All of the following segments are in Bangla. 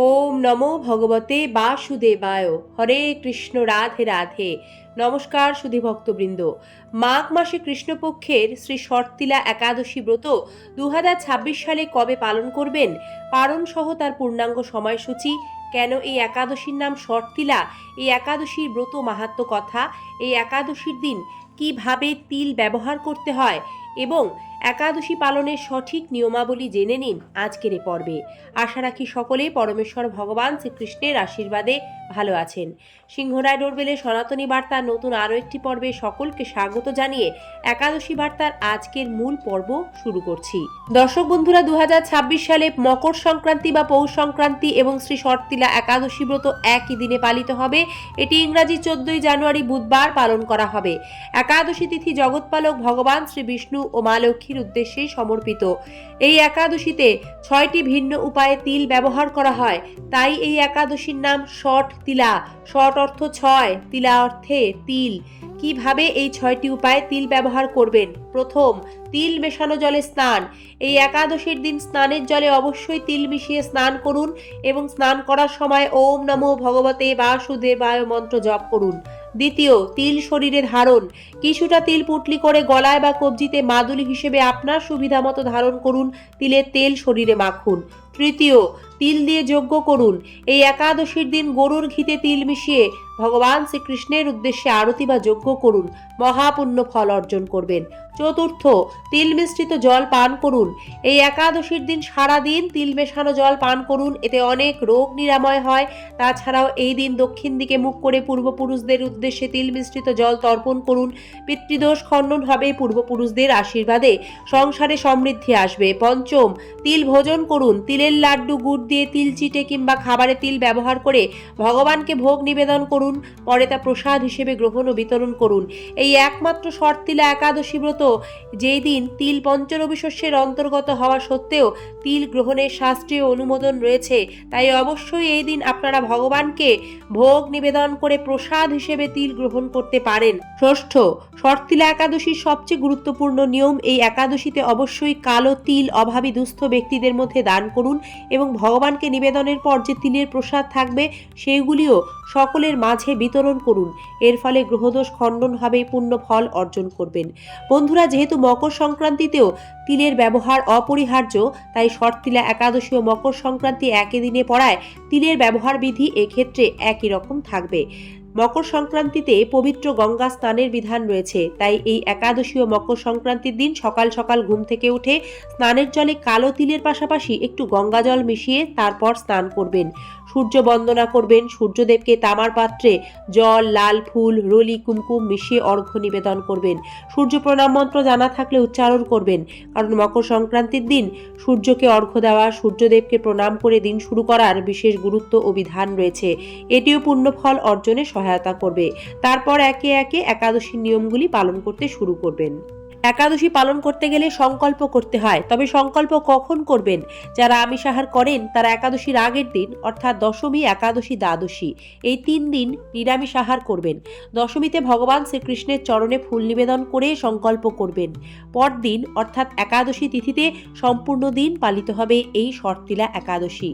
ওম নমো ভগবতে বাসুদেবায়। হরে কৃষ্ণ, রাধে রাধে। নমস্কার সুধী ভক্তবৃন্দ। মাঘ মাসে কৃষ্ণপক্ষের শ্রী শর্তিলা একাদশী ব্রত 2026 সালে কবে পালন করবেন, পালন সহ তার পূর্ণাঙ্গ সময়সূচি, কেন এই একাদশীর নাম শর্তিলা, এই একাদশীর ব্রত মাহাত্ম্য কথা, এই একাদশীর দিন কিভাবে তিল ব্যবহার করতে হয় এবং একাদশী পালনের সঠিক নিয়মাবলী জেনে নিন আজকের এই পর্বে। আশা রাখি সকলে পরমেশ্বর ভগবান শ্রীকৃষ্ণের আশীর্বাদে ভালো আছেন। সিংহরায় ডোরবেলে সনাতনী বার্তার নতুন আরও একটি পর্বে সকলকে স্বাগত জানিয়ে একাদশী বার্তার আজকের মূল পর্ব শুরু করছি। দর্শক বন্ধুরা, 2026 সালে মকর সংক্রান্তি বা পৌষ সংক্রান্তি এবং শ্রী শর্তিলা একাদশী ব্রত একই দিনে পালিত হবে। এটি ইংরাজি 14 জানুয়ারি বুধবার পালন করা হবে। একাদশী তিথি জগৎপালক ভগবান শ্রী বিষ্ণু ও মা লক্ষ্মীর উদ্দেশ্যে সমর্পিত। এই একাদশীতে 6টি ভিন্ন উপায়ে তিল ব্যবহার করা হয়, তাই এই একাদশীর নাম শট তিলা। শট অর্থ 6, তিলা অর্থে তিল। কিভাবে এই 6টি উপায়ে তিল ব্যবহার করবেন? প্রথম, তিল মেশানো জলে স্নান। এই একাদশীর দিন স্নানের জলে অবশ্যই তিল মিশিয়ে স্নান করুন এবং স্নান করার সময় ওম নমো ভগবতে বাসুদেবায় মন্ত্র জপ করুন। দ্বিতীয়, তিল শরীরে ধারণ। কিছুটা তিল পুটলি করে গলায় বা কবজিতে মাদুলি হিসেবে আপনার সুবিধা মতো ধারণ করুন। তিলের তেল শরীরে মাখুন। তৃতীয়, তিল দিয়ে যজ্ঞ করুন। এই একাদশীর দিন গরুর ঘিতে তিল মিশিয়ে ভগবান শ্রীকৃষ্ণের উদ্দেশ্যে আরতি বা যজ্ঞ করুন, মহাপুণ্য ফল অর্জন করবেন। চতুর্থ, তিল মিশ্রিত জল পান করুন। এই একাদশীর দিন সারা দিন তিল মেশানো জল পান করুন, এতে অনেক রোগ নিরাময় হয়। তাছাড়াও এই দিন দক্ষিণ দিকে মুখ করে পূর্বপুরুষদের উদ্দেশ্যে তিল মিশ্রিত জল তর্পণ করুন। পিতৃদোষ খণ্ডন হবে, পূর্বপুরুষদের আশীর্বাদে সংসারে সমৃদ্ধি আসবে। পঞ্চম, তিল ভোজন করুন। তিলের লাড্ডু, গুড় দিয়ে তিল চিটে কিংবা খাবারে তিল ব্যবহার করে ভগবানকে ভোগ নিবেদন করুন, পরে তা প্রসাদ হিসেবে গ্রহণ ও বিতরণ করুন। এই একমাত্র শর্তিলা একাদশী ব্রত, যেই দিন তিল পঞ্চরবি শস্যের অন্তর্গত হওয়া সত্ত্বেও তিল গ্রহণের শাস্ত্রীয় অনুমোদন রয়েছে, তাই অবশ্যই এই দিন আপনারা ভগবানকে ভোগ নিবেদন করে প্রসাদ হিসেবে তিল গ্রহণ করতে পারেন। ষষ্ঠ, শর্তিলা একাদশীর সবচেয়ে গুরুত্বপূর্ণ নিয়ম, এই একাদশীতে অবশ্যই কালো তিল অভাবী দুস্থ ব্যক্তিদের মধ্যে দান করুন এবং ভগবানকে নিবেদনের পর যে তিলের প্রসাদ থাকবে সেগুলিও সকলের মাঝে বিতরণ করুন। এর ফলে গ্রহদোষ খণ্ডন হবে, পূর্ণ ফল অর্জন করবেন। বন্ধুরা, যেহেতু মকর সংক্রান্তিতেও তিলের ব্যবহার অপরিহার্য, তাই শর্তিলা একাদশী ও মকর সংক্রান্তি একই দিনে পড়ায় তিলের ব্যবহার বিধি এক্ষেত্রে একই রকম থাকবে। মকর সংক্রান্তিতে পবিত্র গঙ্গা স্নানের বিধান রয়েছে, তাই এই একাদশী ও মকর সংক্রান্তির দিন সকাল সকাল ঘুম থেকে উঠে স্নানের জলে কালো তিলের পাশাপাশি একটু গঙ্গা জল মিশিয়ে তারপর স্নান করবেন। সূর্য বন্দনা করবেন। সূর্যদেবকে তামার পাত্রে জল, লাল ফুল, রলি, কুমকুম মিশিয়ে অর্ঘ্য নিবেদন করবেন। সূর্য প্রণাম মন্ত্র জানা থাকলে উচ্চারণ করবেন, কারণ মকর সংক্রান্তির দিন সূর্যকে অর্ঘ্য দেওয়া, সূর্যদেবকে প্রণাম করে দিন শুরু করার বিশেষ গুরুত্ব ও বিধান রয়েছে। এটিও পূর্ণ ফল অর্জনে সহায়তা করবে। তারপর একে একে একাদশীর নিয়মগুলি পালন করতে শুরু করবেন। একাদশী পালন করতে গেলে সংকল্প করতে হয়, তবে সংকল্প কখন করবেন? যারা আমিষ আহার করেন তারা একাদশীর আগের দিন অর্থাৎ দশমী, একাদশী, দ্বাদশী এই 3 দিন নিরামিষ আহার করবেন। দশমীতে ভগবান শ্রীকৃষ্ণের চরণে ফুল নিবেদন করে সংকল্প করবেন। পরদিন অর্থাৎ একাদশী তিথিতে সম্পূর্ণ দিন পালিত হবে এই শর্তিলা একাদশী।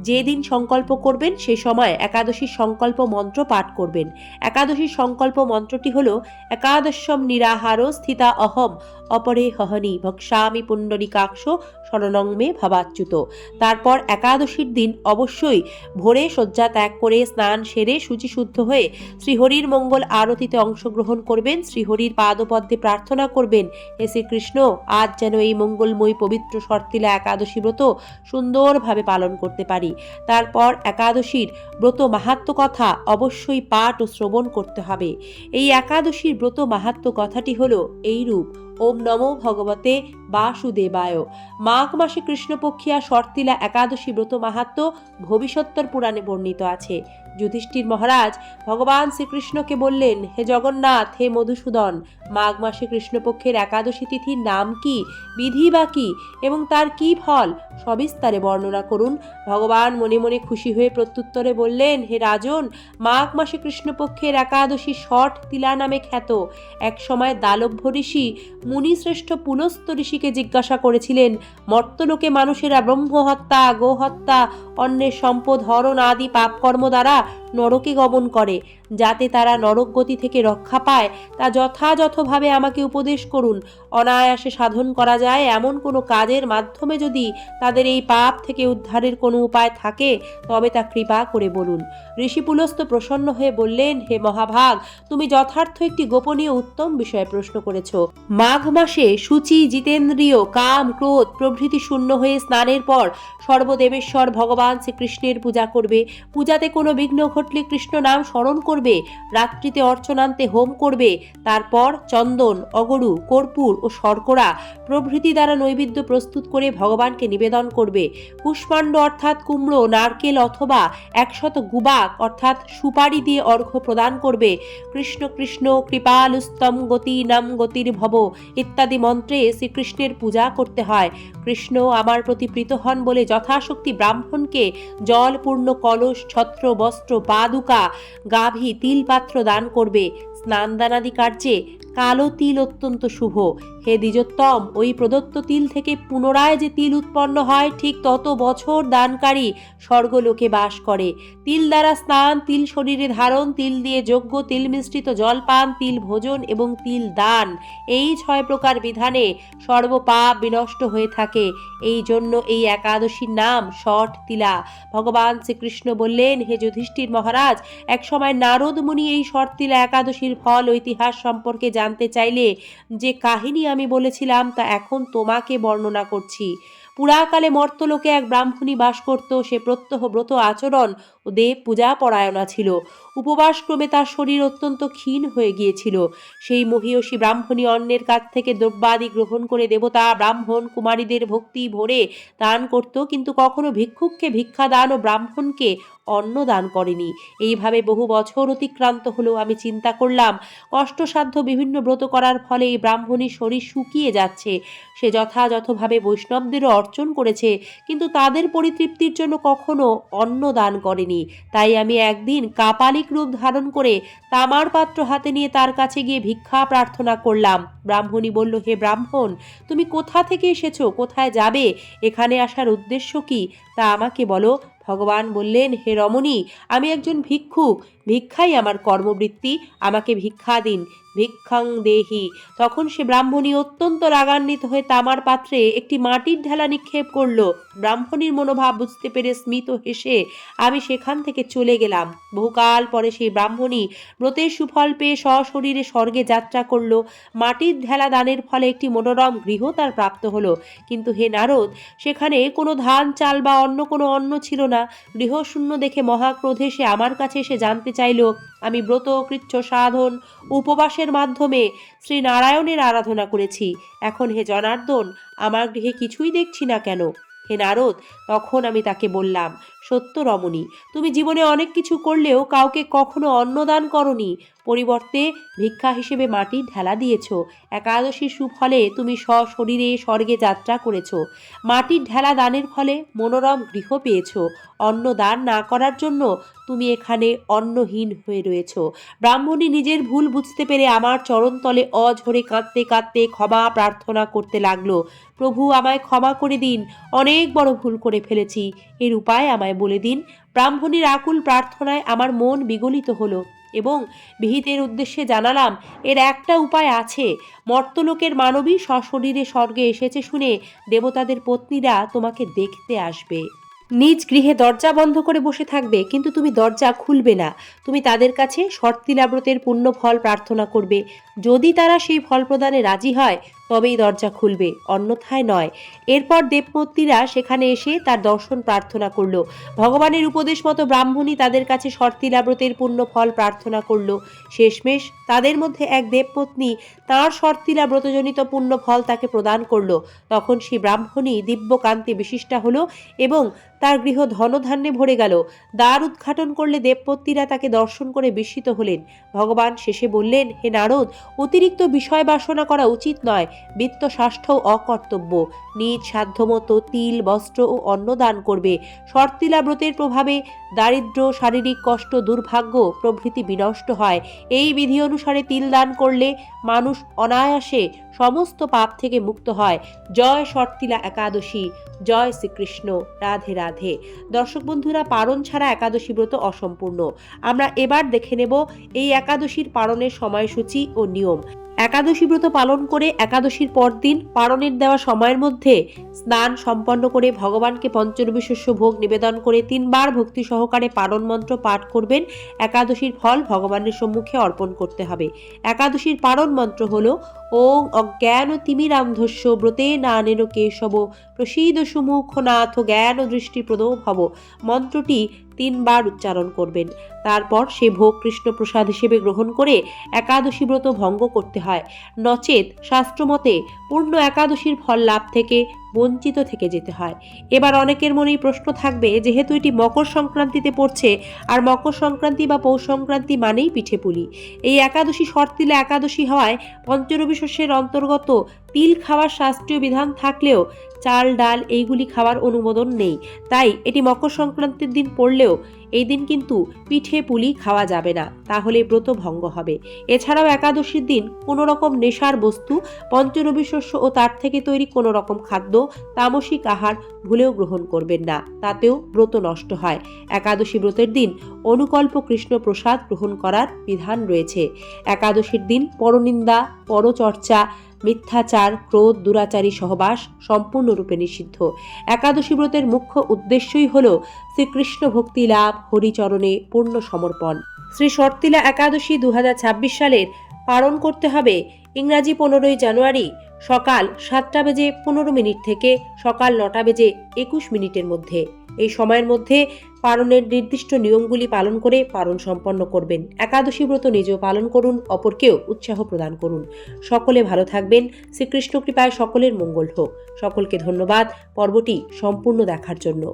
যে দিন সংকল্প করবেন সে সময় একাদশীর সংকল্প মন্ত্র পাঠ করবেন। একাদশীর সংকল্প মন্ত্রটি হল একাদশম নিরাহার স্থিতা অহম অপরে হহনি ভক্সামি পুণ্ডরিকাক্ষ শরণং মে ভাবাচ্যুত। তারপর একাদশীর দিন অবশ্যই ভোরে শয্যা ত্যাগ করে স্নান সেরে শুচিশুদ্ধ হয়ে শ্রীহরির মঙ্গল আরতিতে অংশগ্রহণ করবেন। শ্রীহরির পাদপদ্মে প্রার্থনা করবেন, হে শ্রীকৃষ্ণ, আজ যেন এই মঙ্গলময়ী পবিত্র শর্তিলা একাদশী ব্রত সুন্দরভাবে পালন করতে পারি। তারপর একাদশীর ব্রত মাহাত্ম্য কথা অবশ্যই পাঠ ও শ্রবণ করতে হবে। এই একাদশীর ব্রত মাহাত্ম্য কথাটি হলো এইরূপ: ওম নমো ভগবতে বাসুদেবায়। মাঘ মাসে কৃষ্ণপক্ষিয়া শর্তিলা একাদশী ব্রত মাহাত্ম্য ভবিষ্যত্তর পুরাণে বর্ণিত আছে। যুধিষ্ঠির মহারাজ ভগবান শ্রীকৃষ্ণকে বললেন, হে জগন্নাথ, হে মধুসূদন, মাঘ মাসে কৃষ্ণপক্ষের একাদশী তিথির নাম কি, বিধি বা কি এবং তার কি ফল সবিস্তারে বর্ণনা করুন। ভগবান মনে মনে খুশি হয়ে প্রত্যুত্তরে বললেন, হে রাজন, মাঘ মাসে কৃষ্ণপক্ষের একাদশী শট তিলা নামে খ্যাত। এক সময় দালভ্য ঋষি মুনিশ্রেষ্ঠ পুলস্ত্য ঋষিকে ঋষিকে জিজ্ঞাসা করেছিলেন, মর্তলোকে মানুষেরা ব্রহ্মহত্যা, গোহত্যা, অন্যের সম্পদ হরণ আদি পাপকর্ম দ্বারা নরকে গমন করে। যাতে তারা নরক গতি থেকে রক্ষা পায় তা যথাযথভাবে আমাকে উপদেশ করুন। অনায়াসে সাধন করা যায় এমন কোনো কাজের মাধ্যমে যদি তাদের এই পাপ থেকে উদ্ধারের কোনো উপায় থাকে তবে তা কৃপা করে বলুন। ঋষি পুলস্ত্য প্রসন্ন হয়ে বললেন, হে মহাভাগ, তুমি যথার্থ একটি গোপনীয় উত্তম বিষয়ে প্রশ্ন করেছ। মাঘ মাসে শুচি, জিতেন্দ্রিয়, কাম, ক্রোধ প্রভৃতি শূন্য হয়ে স্নানের পর সর্বদেবেশ্বর ভগবান শ্রীকৃষ্ণের পূজা করবে। পূজাতে কোনো বিঘ্ন ঘটলে কৃষ্ণ নাম স্মরণ করবে। রাত্রিতে অর্চনান্তে হোম করবে। তারপর চন্দন, অগরু, কর্পূর ও শর্করা প্রভৃতি দ্বারা নৈবেদ্য প্রস্তুত করে ভগবানকে নিবেদন করবে। পুষ্পাণ্ড অর্থাৎ কুমড়ো, নারকেল অথবা 100 গুবাক অর্থাৎ সুপারি দিয়ে অর্ঘ্য প্রদান করবে। কৃষ্ণ কৃষ্ণ কৃপালুস্তম গতি নাম গতির ভব ইত্যাদি মন্ত্রে শ্রীকৃষ্ণের পূজা করতে হয়। কৃষ্ণ আমার প্রতি প্রীত হন বলে যথাশক্তি ব্রাহ্মণকে জলপূর্ণ কলস, ছত্র, বস্ত্র, পাদুকা, গাভী, তিলপাত্র দান করবে। স্নানদানাদি কার্যে কালো তিল অত্যন্ত শুভ। হে দ্বিজোত্তম, ওই প্রদত্ত তিল থেকে পুনরায় যে তিল উৎপন্ন হয় ঠিক তত বছর দানকারী স্বর্গলোকে বাস করে। তিল দ্বারা স্নান, তিল শরীরে ধারণ, তিল দিয়ে যজ্ঞ, তিল মিশ্রিত জলপান, তিল ভোজন এবং তিল দান, এই 6 প্রকার বিধানে সর্বপাপ বিনষ্ট হয়ে থাকে। এই জন্য এই একাদশীর নাম ষট তিলা। ভগবান শ্রীকৃষ্ণ বললেন, হে যুধিষ্ঠির মহারাজ, এক সময় নারদ মুনি এই ষট তিলা একাদশীর ফল ও ইতিহাস সম্পর্কে জানতে চাইলে যে কাহিনী আমি বলেছিলাম তা এখন তোমাকে বর্ণনা করছি। পুরাকালে মর্তলোকে এক ব্রাহ্মণী বাস করত। সে প্রত্যহ ব্রত আচরণ ও দেব পূজা পরায়ণা ছিল। উপবাসক্রমে তার শরীর অত্যন্ত ক্ষীণ হয়ে গিয়েছিল। সেই মহীয়সী ব্রাহ্মণী অন্যের কাছ থেকে দ্রব্যাদি গ্রহণ করে দেবতা, ব্রাহ্মণ, কুমারীদের ভক্তি ভরে দান করত, কিন্তু কখনো ভিক্ষুককে ভিক্ষা দান ও ব্রাহ্মণকে অন্ন দান করেনি। এইভাবে বহু বছর অতিক্রান্ত হলো। আমি চিন্তা করলাম, কষ্টসাধ্য বিভিন্ন ব্রত করার ফলে এই ব্রাহ্মণীর শরীর শুকিয়ে যাচ্ছে। সে যথাযথভাবে বৈষ্ণবদেরও অর্চন করেছে, কিন্তু তাদের পরিতৃপ্তির জন্য কখনো অন্ন দান করেনি। তাই আমি একদিন কাপালিক রূপ ধারণ করে তামার পাত্র হাতে নিয়ে তার কাছে গিয়ে ভিক্ষা প্রার্থনা করলাম। ব্রাহ্মণী বলল, হে ব্রাহ্মণ, তুমি কোথা থেকে এসেছো, কোথায় যাবে, এখানে আসার উদ্দেশ্য কি, তা আমাকে বলো। ভগবান বললেন, হে রমণী, আমি একজন ভিক্ষুক, ভিক্ষাই আমার কর্মবৃত্তি, আমাকে ভিক্ষা দিন, ভিক্ষাং দেহি। তখন সে ব্রাহ্মণী অত্যন্ত রাগান্বিত হয়ে তামার পাত্রে একটি মাটির ঢেলা নিক্ষেপ করল। ব্রাহ্মণীর মনোভাব বুঝতে পেরে স্মিত হেসে আমি সেখান থেকে চলে গেলাম। বহুকাল পরে সেই ব্রাহ্মণী ব্রতের সুফল পেয়ে সশরীরে স্বর্গে যাত্রা করল। মাটির ঢেলা দানের ফলে একটি মনোরম গৃহ তার প্রাপ্ত হলো। কিন্তু হে নারদ, সেখানে কোনো ধান, চাল বা অন্য কোনো অন্ন ছিল না। গৃহশূন্য দেখে মহাক্রোধে সে আমার কাছে এসে জানতে চাইল আমি ব্রত, কৃচ্ছ সাধন, উপবাসের মাধ্যমে শ্রী নারায়ণের আরাধনা করেছি। এখন হে জনার্দন, আমার গৃহে কিছুই দেখছি না কেন? হে নারদ, তখন আমি তাকে বললাম, সত্য রমণী, তুমি জীবনে অনেক কিছু করলেও কাউকে কখনো অন্নদান করনি। পরিবর্তে ভিক্ষা হিসেবে মাটির ঢেলা দিয়েছ। একাদশীর সুফলে তুমি সশরীরে স্বর্গে যাত্রা করেছ। মাটির ঢেলা দানের ফলে মনোরম গৃহ পেয়েছ। অন্ন দান না করার জন্য তুমি এখানে অন্নহীন হয়ে রয়েছ। ব্রাহ্মণী নিজের ভুল বুঝতে পেরে আমার চরণতলে অঝরে কাঁদতে কাঁদতে ক্ষমা প্রার্থনা করতে লাগলো। প্রভু, আমায় ক্ষমা করে দিন, অনেক বড় ভুল করে ফেলেছি, এর উপায় আমায় বলে দিন। ব্রাহ্মণীর আকুল প্রার্থনায় আমার মন বিগলিত হলো এবং বিহিতের উদ্দেশ্যে জানালাম, এর একটা উপায় আছে। মর্তলোকের মানবী সশরীরে স্বর্গে এসেছে শুনে দেবতাদের পত্নীরা তোমাকে দেখতে আসবে। নিজ গৃহে দরজা বন্ধ করে বসে থাকবে, কিন্তু তুমি দরজা খুলবে না। তুমি তাদের কাছে শর্তিলাব্রতের পুণ্য ফল প্রার্থনা করবে। যদি তারা সেই ফল প্রদানে রাজি হয় তবেই দরজা খুলবে, অন্যথায় নয়। এরপর দেবপত্নীরা সেখানে এসে তার দর্শন প্রার্থনা করল। ভগবানের উপদেশ মতো ব্রাহ্মণী তাদের কাছে শর্তিলাব্রতের পুণ্য ফল প্রার্থনা করল। শেষমেশ তাদের মধ্যে এক দেবপত্নী তাঁর শর্তিলা ব্রতজনিত পুণ্য ফল তাকে প্রদান করল। তখন সেই ব্রাহ্মণী দিব্যকান্তি বিশিষ্টা হলো এবং তার গৃহ ধনধান্যে ভরে গেল। দ্বার উদ্ঘাটন করলে দেবপত্নীরা তাকে দর্শন করে বিস্মিত হলেন। ভগবান শেষে বললেন, হে নারদ, অতিরিক্ত বিষয় বাসনা করা উচিত নয়। বিত্ত স্বাস্থ্য অকর্তব্য, নিজ সাধ্যমতো তিল, বস্ত্র ও অন্ন দান করবে। শর্তিলা ব্রতের প্রভাবে দারিদ্র্য, শারীরিক কষ্ট, দুর্ভাগ্য প্রভৃতি বিনষ্ট হয়। এই বিধি অনুসারে তিল দান করলে মানুষ অনায়াসে সমস্ত পাপ থেকে মুক্ত হয়। জয় শর্তিলা একাদশী, জয় শ্রীকৃষ্ণ, রাধে রাধে। দর্শক বন্ধুরা, পারণ ছাড়া একাদশী ব্রত অসম্পূর্ণ। আমরা এবার দেখে নেব এই একাদশীর পারণের সময়সূচি ও নিয়ম। একাদশী ব্রত পালন করে একাদশীর পরদিন পারণের দেওয়া সময়ের মধ্যে স্নান সম্পন্ন করে ভগবানকে পঞ্চরবি শস্য ভোগ নিবেদন করে 3 বার ভক্তি সহকারে পারণ মন্ত্র পাঠ করবেন। একাদশীর ফল ভগবানের সম্মুখে অর্পণ করতে হবে। একাদশীর পারণ মন্ত্র হল ওং অজ্ঞান তিমিরান্ধস্য ব্রতে নানেন কেশব প্রসীদ সুমুখনাথ জ্ঞান দৃষ্টি প্রদো ভব। মন্ত্রটি 3 বার উচ্চারণ করবেন। তারপর সে ভোগ কৃষ্ণ প্রসাদ হিসেবে গ্রহণ করে একাদশী ব্রত ভঙ্গ করতে হয়। নচেত শাস্ত্রমতে পূর্ণ একাদশীর ফল লাভ থেকে বঞ্চিত থেকে যেতে হয়। এবার অনেকের মনেই প্রশ্ন থাকবে, যেহেতু এটি মকর সংক্রান্তিতে পড়ছে, আর মকর সংক্রান্তি বা পৌষ সংক্রান্তি মানেই পিঠে পুলি, এই একাদশী শর্তিলা একাদশী হওয়ায় পঞ্চরবি শস্যের অন্তর্গত তিল খাওয়ার শাস্ত্রীয় বিধান থাকলেও চাল, ডাল এইগুলি খাওয়ার অনুমোদন নেই। তাই এটি মকর সংক্রান্তির দিন পড়লেও এই দিন কিন্তু পিঠে পুলি খাওয়া যাবে না, তাহলে ব্রত ভঙ্গ হবে। এছাড়াও একাদশীর দিন কোনো রকম নেশার বস্তু, পঞ্চরবি শস্য ও তার থেকে তৈরি কোনো রকম খাদ্য, তামসিক আহার ভুলেও গ্রহণ করবেন না, তাতেও ব্রত নষ্ট হয়। একাদশী ব্রতের দিন অনুকল্প কৃষ্ণ প্রসাদ গ্রহণ করার বিধান রয়েছে। একাদশীর দিন পরনিন্দা, পরচর্চা, মিথ্যাচার, ক্রোধ, দুরাচারী সহবাস সম্পূর্ণরূপে নিষিদ্ধ। একাদশী ব্রতের মুখ্য উদ্দেশ্যই হল শ্রীকৃষ্ণ ভক্তি লাভ, হরিচরণে পূর্ণ সমর্পণ। শ্রী শর্তিলা একাদশী 2026 সালের পালন করতে হবে ইংরাজি 15ই জানুয়ারি সকাল 7:15 থেকে সকাল 9:21 মধ্যে। এই সময়ের মধ্যে পালনের নির্দিষ্ট নিয়মগুলি পালন করে পালন সম্পন্ন করবেন। একাদশী ব্রত নিজেও পালন করুন, অপরকেও উৎসাহ প্রদান করুন। সকলে ভালো থাকবেন। শ্রীকৃষ্ণ কৃপায় সকলের মঙ্গল হোক। সকলকে ধন্যবাদ পর্বটি সম্পূর্ণ দেখার জন্য।